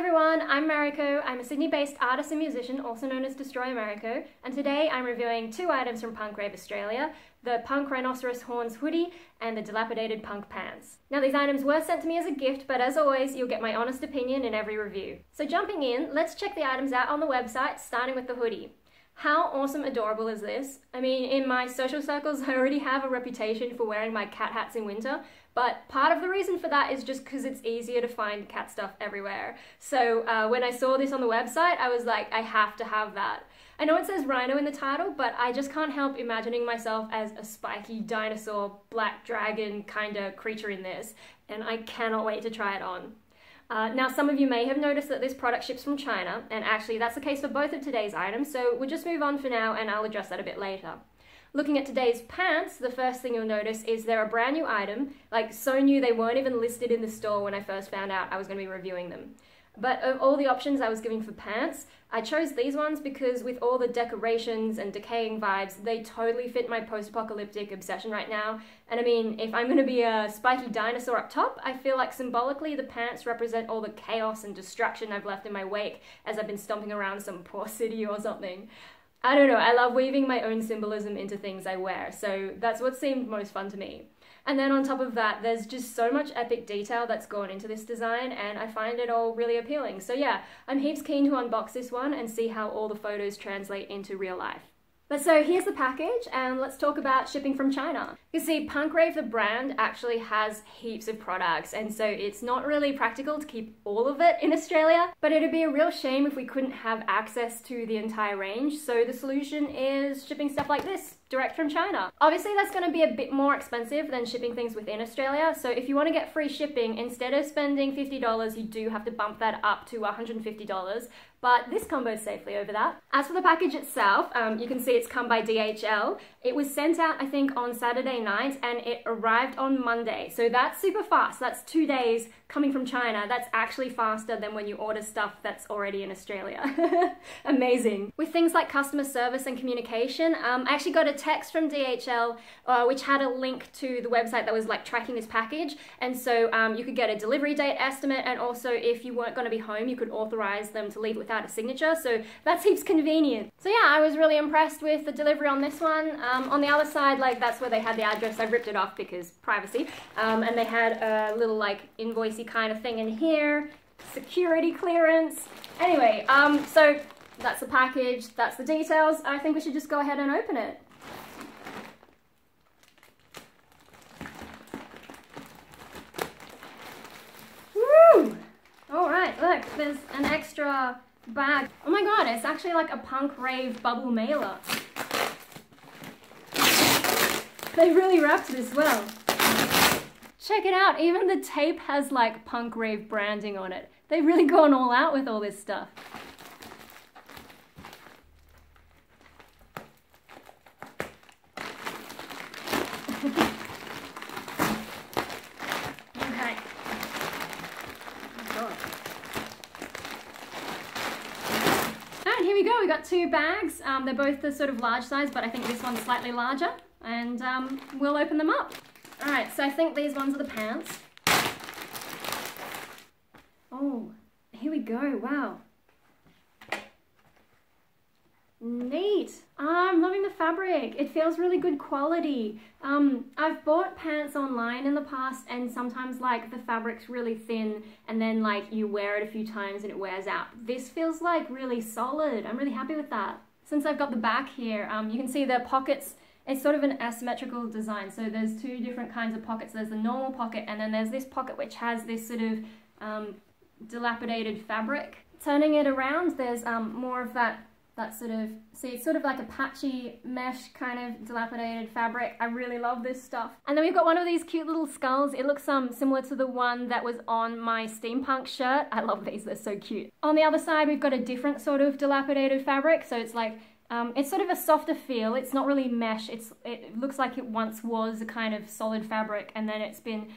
everyone, I'm Mariko. I'm a Sydney-based artist and musician, also known as Destroy Mariko, and today I'm reviewing two items from Punk Rave Australia, the Punk Rhinoceros Horns hoodie and the Dilapidated Punk pants. Now these items were sent to me as a gift, but as always, you'll get my honest opinion in every review. So jumping in, let's check the items out on the website, starting with the hoodie. How awesome adorable is this? I mean, in my social circles, I already have a reputation for wearing my cat hats in winter, but part of the reason for that is just because it's easier to find cat stuff everywhere. So when I saw this on the website, I was like, I have to have that. I know it says rhino in the title, but I just can't help imagining myself as a spiky dinosaur, black dragon kind of creature in this, and I cannot wait to try it on. Now, some of you may have noticed that this product ships from China, and actually that's the case for both of today's items, so we'll just move on for now and I'll address that a bit later. Looking at today's pants, the first thing you'll notice is they're a brand new item, like so new they weren't even listed in the store when I first found out I was going to be reviewing them. But of all the options I was giving for pants, I chose these ones because with all the decorations and decaying vibes, they totally fit my post-apocalyptic obsession right now. And I mean, if I'm going to be a spiky dinosaur up top, I feel like symbolically the pants represent all the chaos and destruction I've left in my wake as I've been stomping around some poor city or something. I don't know, I love weaving my own symbolism into things I wear, so that's what seemed most fun to me. And then on top of that, there's just so much epic detail that's gone into this design, and I find it all really appealing. So yeah, I'm heaps keen to unbox this one and see how all the photos translate into real life. But so here's the package, and let's talk about shipping from China. You see, Punk Rave, the brand, actually has heaps of products, and so it's not really practical to keep all of it in Australia, but it'd be a real shame if we couldn't have access to the entire range, so the solution is shipping stuff like this, direct from China. Obviously, that's going to be a bit more expensive than shipping things within Australia, so if you want to get free shipping, instead of spending $50, you do have to bump that up to $150, but this combo's safely over that. As for the package itself, you can see it's come by DHL. It was sent out, I think, on Saturday night, and it arrived on Monday, so that's super fast. That's 2 days coming from China. That's actually faster than when you order stuff that's already in Australia. Amazing. With things like customer service and communication, I actually got a text from DHL which had a link to the website that was like tracking this package, and so you could get a delivery date estimate, and also if you weren't going to be home, you could authorize them to leave without a signature, so that seems convenient. So yeah, I was really impressed with the delivery on this one. On the other side, like that's where they had the address. I ripped it off because privacy, and they had a little like invoicey kind of thing in here, security clearance. Anyway, so that's the package, that's the details. I think we should just go ahead and open it. Woo! Alright, look, there's an extra bag. Oh my god, it's actually like a Punk Rave bubble mailer. They really wrapped this well. Check it out, even the tape has like Punk Rave branding on it. They've really gone all out with all this stuff. Okay. And here we go, we got two bags. They're both the sort of large size, but I think this one's slightly larger. And we'll open them up. Alright, so I think these ones are the pants. Oh, here we go, wow. Neat. I'm loving the fabric. It feels really good quality. I've bought pants online in the past, and sometimes like the fabric's really thin and then like you wear it a few times and it wears out. This feels like really solid. I'm really happy with that. Since I've got the back here, you can see the pockets. It's sort of an asymmetrical design, so there's two different kinds of pockets. There's the normal pocket, and then there's this pocket which has this sort of dilapidated fabric. Turning it around, there's more of that sort of, see, it's sort of like a patchy mesh kind of dilapidated fabric. I really love this stuff. And then we've got one of these cute little skulls. It looks similar to the one that was on my steampunk shirt. I love these, they're so cute. On the other side, we've got a different sort of dilapidated fabric, so it's like it's sort of a softer feel. It's not really mesh. It looks like it once was a kind of solid fabric, and then it's been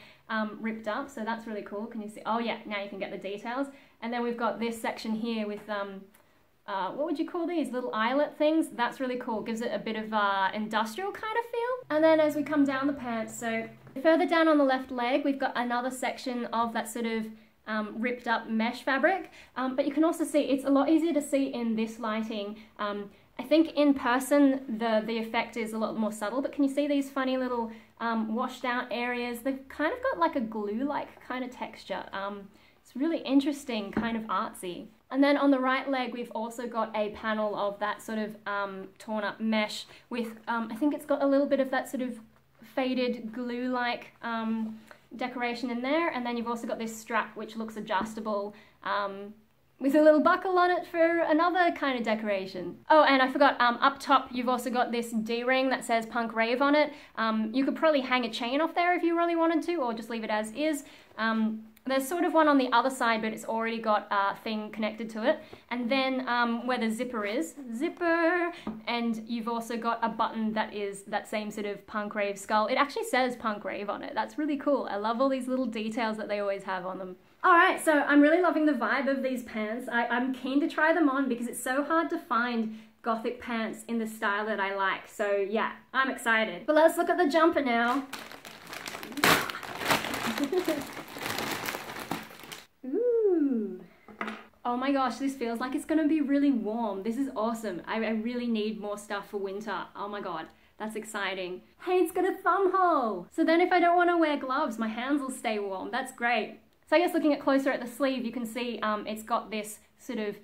ripped up, so that's really cool. Can you see? Oh yeah, now you can get the details. And then we've got this section here with what would you call these? Little eyelet things? That's really cool. Gives it a bit of industrial kind of feel. And then as we come down the pants, so further down on the left leg, we've got another section of that sort of ripped up mesh fabric, but you can also see it's a lot easier to see in this lighting. I think in person the effect is a lot more subtle, but can you see these funny little washed out areas? They've kind of got like a glue-like kind of texture. It's really interesting, kind of artsy. And then on the right leg, we've also got a panel of that sort of torn up mesh with, I think it's got a little bit of that sort of faded glue-like decoration in there. And then you've also got this strap, which looks adjustable, with a little buckle on it for another kind of decoration. Oh, and I forgot, up top, you've also got this D-ring that says Punk Rave on it. You could probably hang a chain off there if you really wanted to, or just leave it as is. There's sort of one on the other side, but it's already got a thing connected to it. And then where the zipper is, zipper, and you've also got a button that is that same sort of Punk Rave skull. It actually says Punk Rave on it. That's really cool. I love all these little details that they always have on them. Alright, so I'm really loving the vibe of these pants. I'm keen to try them on because it's so hard to find gothic pants in the style that I like. So yeah, I'm excited. But let's look at the jumper now. Ooh. Oh my gosh, this feels like it's gonna be really warm. This is awesome. I really need more stuff for winter. Oh my god, that's exciting. Hey, it's got a thumb hole. So then if I don't want to wear gloves, my hands will stay warm. That's great. So I guess looking at closer at the sleeve, you can see it's got this sort of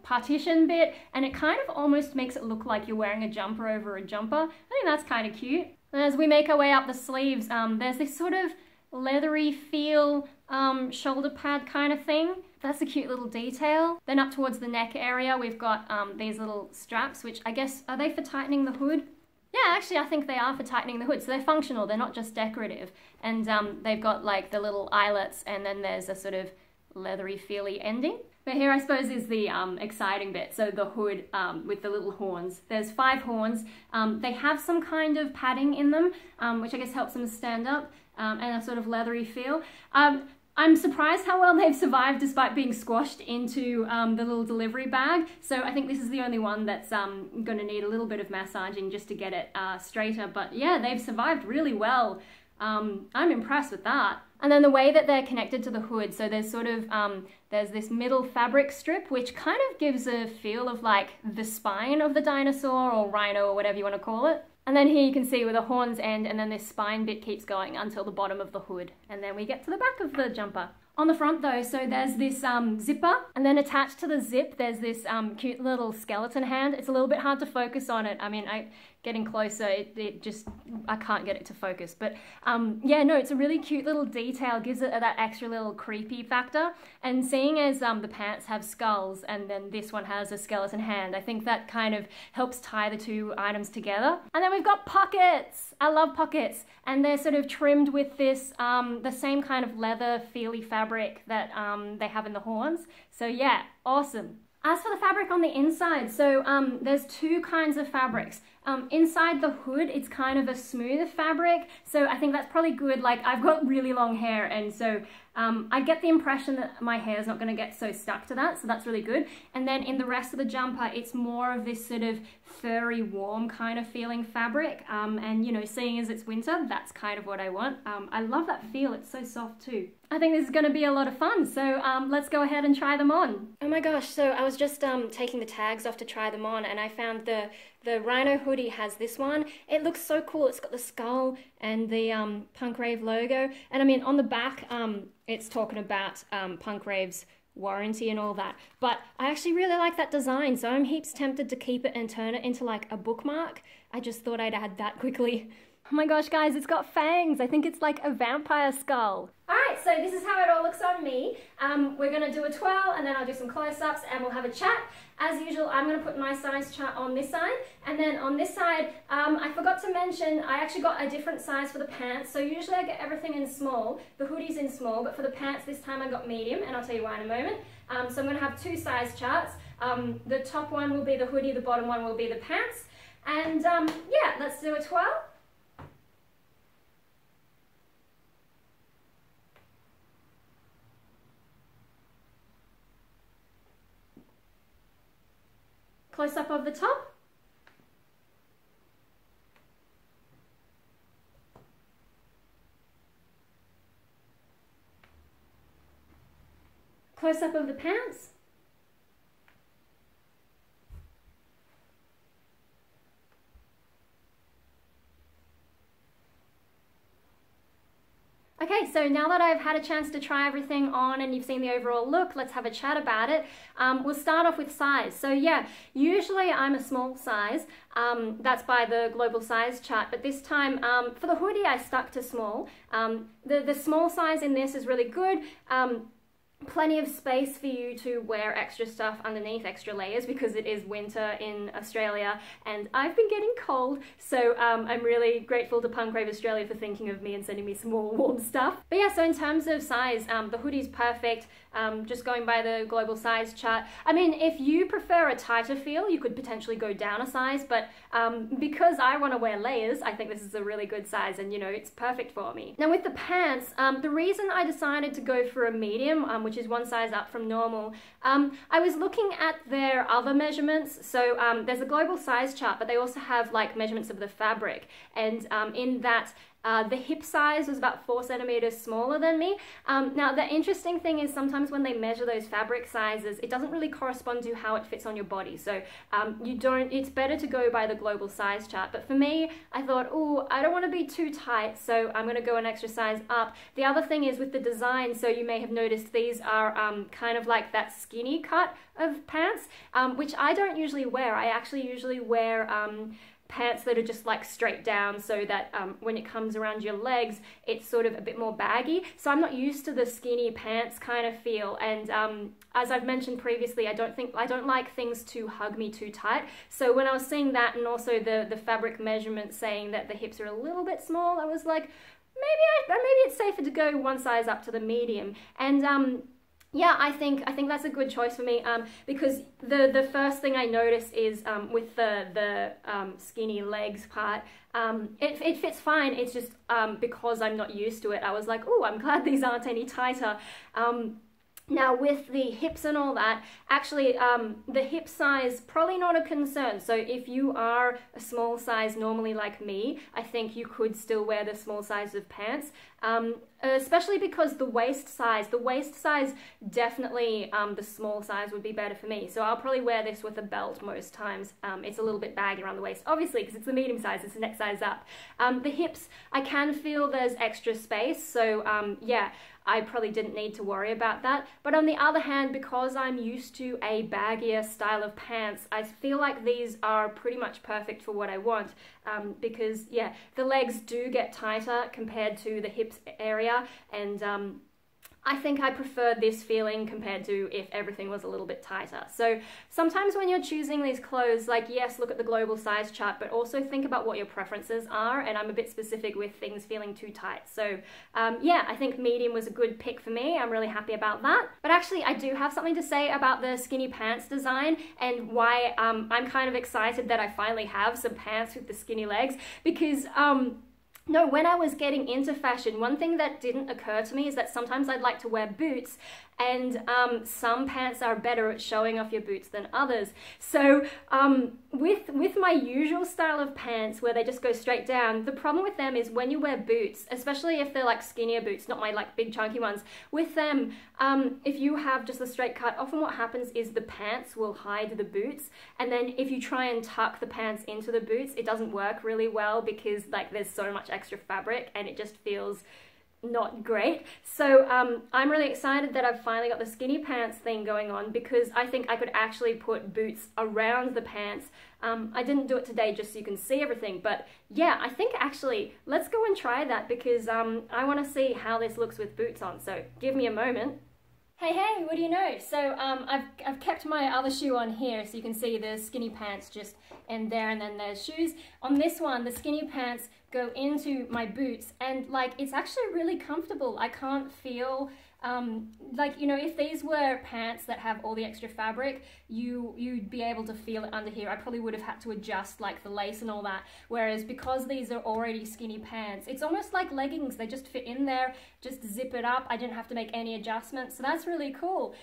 partition bit, and it kind of almost makes it look like you're wearing a jumper over a jumper. I think that's kind of cute. And as we make our way up the sleeves, there's this sort of leathery feel shoulder pad kind of thing. That's a cute little detail. Then up towards the neck area, we've got these little straps, which I guess, are they for tightening the hood? Yeah, actually I think they are for tightening the hood, so they're functional, they're not just decorative. And they've got like the little eyelets, and then there's a sort of leathery feely ending. But here I suppose is the exciting bit, so the hood with the little horns. There's 5 horns. They have some kind of padding in them, which I guess helps them stand up, and a sort of leathery feel. I'm surprised how well they've survived despite being squashed into the little delivery bag. So I think this is the only one that's going to need a little bit of massaging just to get it straighter. But yeah, they've survived really well. I'm impressed with that. And then the way that they're connected to the hood, so there's sort of, there's this middle fabric strip, which kind of gives a feel of like the spine of the dinosaur or rhino or whatever you want to call it. And then here you can see where the horns end, and then this spine bit keeps going until the bottom of the hood. And then we get to the back of the jumper. On the front though, so there's this zipper, and then attached to the zip there's this cute little skeleton hand. It's a little bit hard to focus on it. I mean, getting closer, I can't get it to focus. But yeah, no, it's a really cute little detail, gives it that extra little creepy factor. And seeing as the pants have skulls and then this one has a skeleton hand, I think that kind of helps tie the two items together. And then we've got pockets. I love pockets. And they're sort of trimmed with this, the same kind of leather feely fabric that they have in the horns. So yeah, awesome. As for the fabric on the inside, so there's 2 kinds of fabrics. Inside the hood, it's kind of a smooth fabric, so I think that's probably good. Like, I've got really long hair, and so I get the impression that my hair is not going to get so stuck to that, so that's really good. And then in the rest of the jumper, it's more of this sort of furry, warm kind of feeling fabric, and you know, seeing as it's winter, that's kind of what I want. I love that feel, it's so soft too. I think this is going to be a lot of fun, so let's go ahead and try them on. Oh my gosh, so I was just taking the tags off to try them on, and I found the Rhino hoodie has this one. It looks so cool. It's got the skull and the Punk Rave logo, and I mean on the back it's talking about Punk Rave's warranty and all that, but I actually really like that design, so I'm heaps tempted to keep it and turn it into like a bookmark. I just thought I'd add that quickly. Oh my gosh, guys, it's got fangs. I think it's like a vampire skull. Alright, so this is how it all looks on me. We're going to do a twirl, and then I'll do some close-ups, and we'll have a chat. As usual, I'm going to put my size chart on this side, and then on this side, I forgot to mention, I actually got a different size for the pants. So usually I get everything in small. The hoodie's in small, but for the pants this time I got medium, and I'll tell you why in a moment. So I'm going to have 2 size charts. The top one will be the hoodie, the bottom one will be the pants. And yeah, let's do a twirl. Close up of the top. close-up of the pants. Okay, so now that I've had a chance to try everything on and you've seen the overall look, let's have a chat about it. We'll start off with size. So yeah, usually I'm a small size. That's by the global size chart, but this time for the hoodie I stuck to small. The small size in this is really good. Plenty of space for you to wear extra stuff underneath, extra layers, because it is winter in Australia and I've been getting cold, so I'm really grateful to Punk Rave Australia for thinking of me and sending me some more warm stuff. But yeah, so in terms of size, the hoodie's perfect. Just going by the global size chart. I mean, if you prefer a tighter feel, you could potentially go down a size, but because I want to wear layers, I think this is a really good size and, you know, it's perfect for me. Now with the pants, the reason I decided to go for a medium, which is one size up from normal, I was looking at their other measurements. So there's a global size chart, but they also have like measurements of the fabric, and in that the hip size was about 4 centimeters smaller than me. Now the interesting thing is sometimes when they measure those fabric sizes, it doesn't really correspond to how it fits on your body. So it's better to go by the global size chart. But for me, I thought, oh, I don't want to be too tight, so I'm going to go an extra size up. The other thing is with the design, so you may have noticed these are kind of like that skinny cut of pants, which I don't usually wear. I actually usually wear pants that are just like straight down, so that when it comes around your legs, it's sort of a bit more baggy. So I'm not used to the skinny pants kind of feel, and as I've mentioned previously, I don't like things to hug me too tight. So when I was seeing that, and also the fabric measurement saying that the hips are a little bit small, I was like, maybe it's safer to go one size up to the medium. And yeah, I think that's a good choice for me, because the first thing I noticed is with the skinny legs part, it fits fine. It's just because I'm not used to it, I was like, oh, I'm glad these aren't any tighter. Now with the hips and all that, actually the hip size, probably not a concern. So if you are a small size normally like me, I think you could still wear the small size of pants. Especially because the waist size definitely the small size would be better for me. So I'll probably wear this with a belt most times. It's a little bit baggy around the waist, obviously, because it's the medium size, it's the next size up. The hips, I can feel there's extra space, so yeah, I probably didn't need to worry about that. But on the other hand, because I'm used to a baggier style of pants, I feel like these are pretty much perfect for what I want, because yeah, the legs do get tighter compared to the hips area, and I think I prefer this feeling compared to if everything was a little bit tighter. So sometimes when you're choosing these clothes, like, yes, look at the global size chart, but also think about what your preferences are, and I'm a bit specific with things feeling too tight. So yeah, I think medium was a good pick for me. I'm really happy about that. But actually, I do have something to say about the skinny pants design and why I'm kind of excited that I finally have some pants with the skinny legs, because no, when I was getting into fashion, one thing that didn't occur to me is that sometimes I'd like to wear boots, and some pants are better at showing off your boots than others. So with my usual style of pants where they just go straight down, the problem with them is when you wear boots, especially if they're like skinnier boots, not my like big chunky ones, with them, if you have just a straight cut, often what happens is the pants will hide the boots, and then if you try and tuck the pants into the boots, it doesn't work really well because like there's so much extra fabric and it just feels not great. So I'm really excited that I've finally got the skinny pants thing going on, because I think I could actually put boots around the pants. I didn't do it today just so you can see everything, but yeah, I think actually let's go and try that, because I want to see how this looks with boots on, so give me a moment. Hey, what do you know? So I've kept my other shoe on here so you can see the skinny pants just in there, and then there's shoes. On this one, the skinny pants go into my boots, and like it's actually really comfortable. I can't feel like, you know, if these were pants that have all the extra fabric, you'd be able to feel it under here. I probably would have had to adjust like the lace and all that, whereas because these are already skinny pants, it's almost like leggings. They just fit in there, just zip it up. I didn't have to make any adjustments, so that's really cool.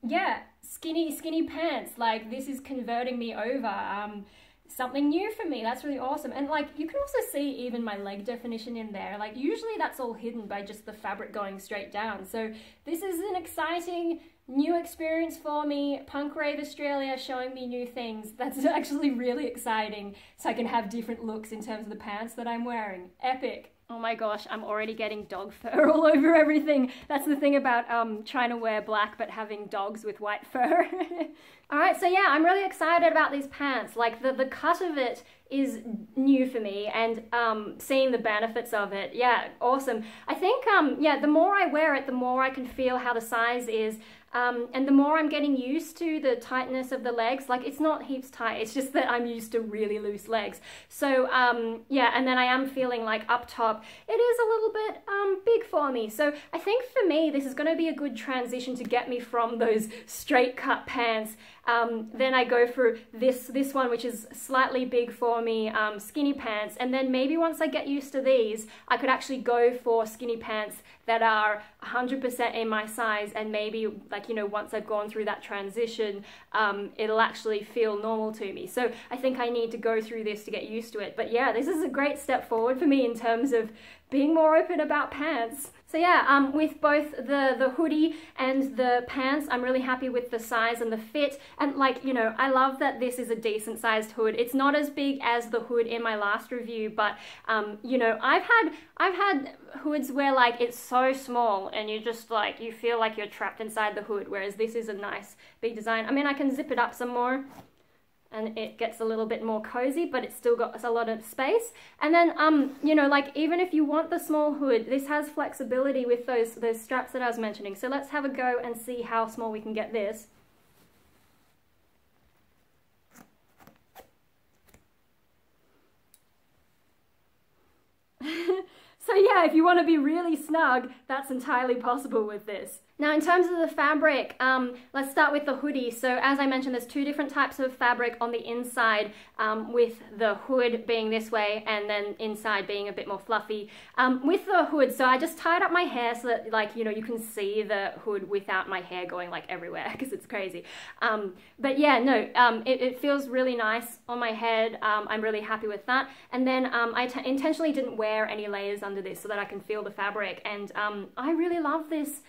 Yeah, skinny pants, like this is converting me over. something new for me. That's really awesome. And like, you can also see even my leg definition in there. Like, usually that's all hidden by just the fabric going straight down. So this is an exciting new experience for me. Punk Rave Australia showing me new things. That's actually really exciting, so I can have different looks in terms of the pants that I'm wearing. Epic. Oh my gosh, I'm already getting dog fur all over everything. That's the thing about trying to wear black but having dogs with white fur. Alright, so yeah, I'm really excited about these pants. Like, the cut of it is new for me, and seeing the benefits of it, yeah, awesome. I think, yeah, the more I wear it, the more I can feel how the size is. And the more I'm getting used to the tightness of the legs, like, it's not heaps tight, it's just that I'm used to really loose legs. So yeah, and then I am feeling like up top it is a little bit big for me. So I think for me this is going to be a good transition to get me from those straight cut pants. Then I go for this one, which is slightly big for me, skinny pants, and then maybe once I get used to these, I could actually go for skinny pants that are 100% in my size, and maybe, like, you know, once I've gone through that transition, it'll actually feel normal to me. So I think I need to go through this to get used to it. But yeah, this is a great step forward for me in terms of being more open about pants. So yeah, with both the hoodie and the pants, I'm really happy with the size and the fit. And like, you know, I love that this is a decent sized hood. It's not as big as the hood in my last review, but you know, I've had hoods where like it's so small and you just like, you feel like you're trapped inside the hood, whereas this is a nice big design. I mean, I can zip it up some more and it gets a little bit more cozy, but it's still got a lot of space. And then, you know, like, even if you want the small hood, this has flexibility with those straps that I was mentioning. So let's have a go and see how small we can get this. So yeah, if you want to be really snug, that's entirely possible with this. Now, in terms of the fabric, let's start with the hoodie. So as I mentioned, there's two different types of fabric on the inside, with the hood being this way and then inside being a bit more fluffy. With the hood, so I just tied up my hair so that, like, you know, you can see the hood without my hair going like everywhere because it's crazy. But yeah, no, it feels really nice on my head. I'm really happy with that. And then I intentionally didn't wear any layers under this so that I can feel the fabric. And I really love this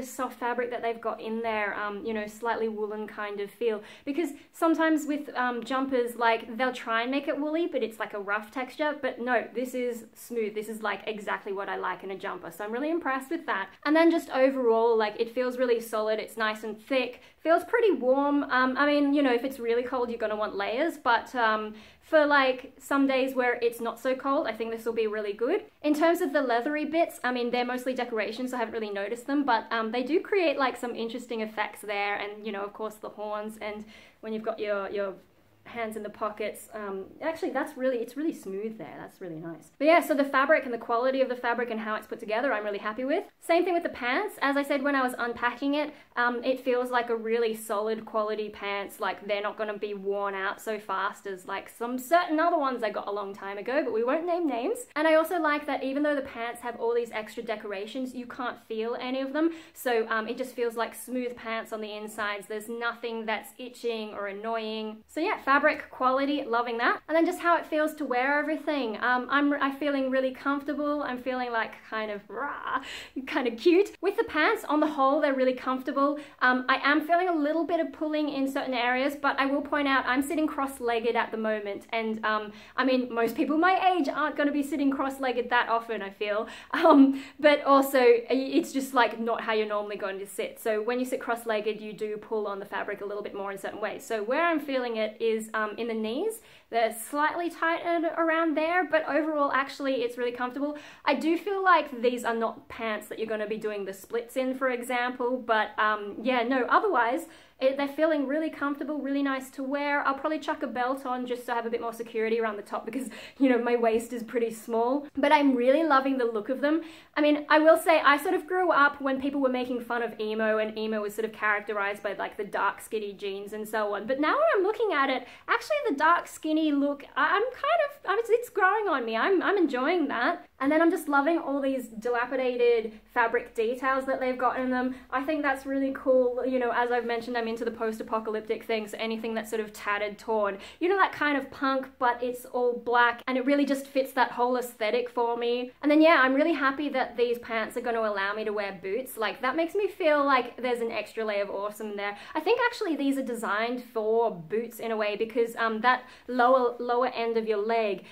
soft fabric that they've got in there, you know, slightly woolen kind of feel, because sometimes with jumpers, like, they'll try and make it woolly, but it's like a rough texture. But no, this is smooth. This is like exactly what I like in a jumper, so I'm really impressed with that. And then just overall, like, it feels really solid. It's nice and thick, feels pretty warm. I mean, you know, if it's really cold, you're gonna want layers, but for like some days where it's not so cold, I think this will be really good. In terms of the leathery bits, I mean, they're mostly decorations, so I haven't really noticed them, but they do create like some interesting effects there. And, you know, of course the horns, and when you've got your hands in the pockets, actually it's really smooth there. That's really nice. But yeah, so the fabric and the quality of the fabric and how it's put together, I'm really happy with. Same thing with the pants. As I said when I was unpacking it, it feels like a really solid quality pants. Like, they're not going to be worn out so fast as like some certain other ones I got a long time ago, but we won't name names. And I also like that even though the pants have all these extra decorations, you can't feel any of them. So it just feels like smooth pants on the insides. There's nothing that's itching or annoying. So yeah, fabric quality, loving that. And then just how it feels to wear everything. I'm feeling really comfortable. I'm feeling like kind of cute. With the pants, on the whole, they're really comfortable. I am feeling a little bit of pulling in certain areas, but I will point out I'm sitting cross-legged at the moment. And I mean, most people my age aren't going to be sitting cross-legged that often, I feel. But also, it's just like not how you're normally going to sit. So when you sit cross-legged, you do pull on the fabric a little bit more in certain ways. So where I'm feeling it is in the knees. They're slightly tightened around there, but overall, actually, it's really comfortable. I do feel like these are not pants that you're going to be doing the splits in, for example, but yeah, no, otherwise, they're feeling really comfortable, really nice to wear. I'll probably chuck a belt on just so I have a bit more security around the top because, you know, my waist is pretty small, but I'm really loving the look of them. I mean, I will say I sort of grew up when people were making fun of emo, and emo was sort of characterized by like the dark skinny jeans and so on. But now when I'm looking at it, actually the dark skinny look, it's growing on me. I'm enjoying that. And then I'm just loving all these dilapidated fabric details that they've got in them. I think that's really cool. You know, as I've mentioned, I'm into the post-apocalyptic thing, so anything that's sort of tattered, torn. You know, that kind of punk, but it's all black, and it really just fits that whole aesthetic for me. And then yeah, I'm really happy that these pants are going to allow me to wear boots. Like, that makes me feel like there's an extra layer of awesome there. I think actually these are designed for boots in a way, because that lower end of your leg,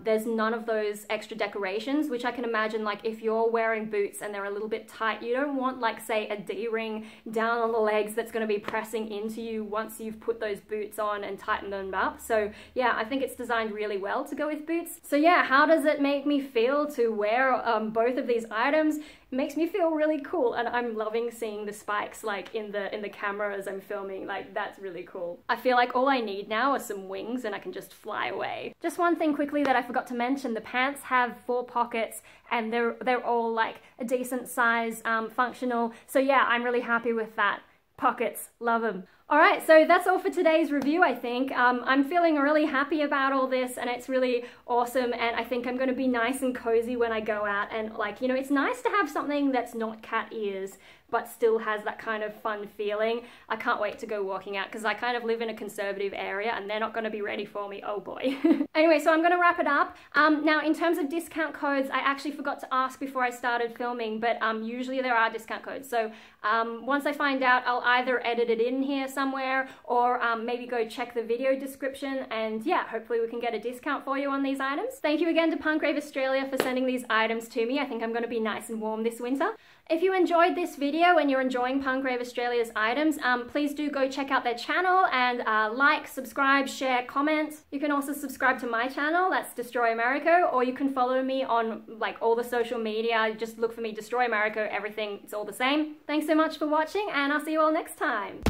there's none of those extra decorations, which I can imagine, like, if you're wearing boots and they're a little bit tight, you don't want, like, say, a D-ring down on the legs that's going to be pressing into you once you've put those boots on and tightened them up. So yeah, I think it's designed really well to go with boots. So yeah, how does it make me feel to wear both of these items? It makes me feel really cool, and I'm loving seeing the spikes like in the camera as I'm filming. Like, that's really cool. I feel like all I need now are some wings and I can just fly away. Just one thing quickly that I forgot to mention, the pants have 4 pockets and they're all like a decent size, functional. So yeah, I'm really happy with that. Pockets, love them. Alright, so that's all for today's review, I think. I'm feeling really happy about all this, and it's really awesome, and I think I'm going to be nice and cozy when I go out, and like, you know, it's nice to have something that's not cat ears, but still has that kind of fun feeling. I can't wait to go walking out, because I kind of live in a conservative area, and they're not going to be ready for me, oh boy. Anyway, so I'm going to wrap it up. Now, in terms of discount codes, I actually forgot to ask before I started filming, but usually there are discount codes, so once I find out, I'll either edit it in here somewhere, or maybe go check the video description, and yeah, hopefully we can get a discount for you on these items. Thank you again to Rave Australia for sending these items to me. I think I'm going to be nice and warm this winter. If you enjoyed this video and you're enjoying Rave Australia's items, please do go check out their channel and like, subscribe, share, comment. You can also subscribe to my channel, that's Destroy Americo, or you can follow me on like all the social media. Just look for me, Destroy Americo, everything, it's all the same. Thanks so much for watching, and I'll see you all next time.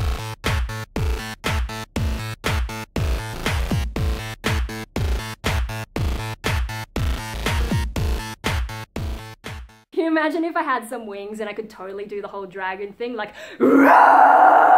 Can you imagine if I had some wings and I could totally do the whole dragon thing, like, Rah!